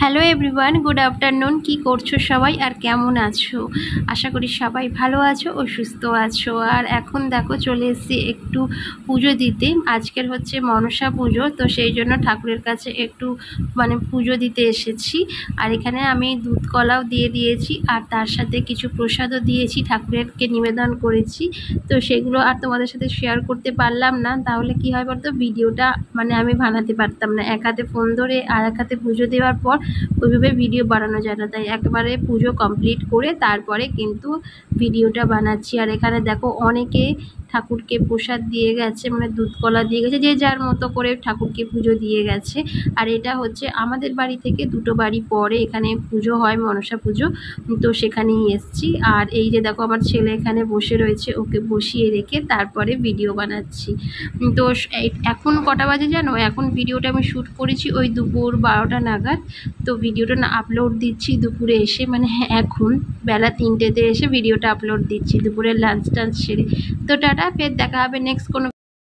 Hello everyone, good afternoon. কি করছো সবাই আর কেমন আছো? আশা করি সবাই ভালো আছো ও সুস্থ আছো। আর এখন দেখো চলে এসেছি একটু পুজো দিতে। আজকের হচ্ছে মনসা পুজো, তো সেই জন্য ঠাকুরের কাছে একটু পুজো দিতে এসেছি। আর এখানে আমি দুধ কলাও দিয়ে দিয়েছি আর তার সাথে কিছু প্রসাদও দিয়েছি, ঠাকুরেরকে নিবেদন করেছি। তো সেগুলো আর তোমাদের সাথে শেয়ার করতে পারলাম না, তাহলে কি হয় বলতো, ভিডিওটা আমি বানাতে পারতাম না। এক হাতে ফোন ধরে আর এক হাতে পুজো দেওয়ার পর ওইভাবে ভিডিও বানানো যায় না, তাই একেবারে পুজো কমপ্লিট করে তারপরে কিন্তু ভিডিওটা বানাচ্ছি। আর এখানে দেখো অনেকে ঠাকুরকে প্রসাদ দিয়ে গেছে, দুধ কলা দিয়ে গেছে, যে যার মতো করে ঠাকুরকে পুজো দিয়ে গেছে। আর এটা হচ্ছে আমাদের বাড়ি থেকে দুটো বাড়ি পরে এখানে পুজো হয়, মনসা পুজো, তো সেখানেই এসছি। আর এই যে দেখো আমার ছেলে এখানে বসে রয়েছে, ওকে বসিয়ে রেখে তারপরে ভিডিও বানাচ্ছি। তো এখন কটা বাজে জানো? এখন ভিডিওটা আমি শ্যুট করেছি ওই দুপুর 12টা নাগাদ। তো ভিডিওটা আপলোড দিচ্ছি দুপুরে এসে, এখন বেলা 3টেতে এসে ভিডিওটা আপলোড দিচ্ছি দুপুরের লাঞ্চ টাঞ্চ সেরে। তো টাটা, ফের দেখা হবে নেক্সট কোনো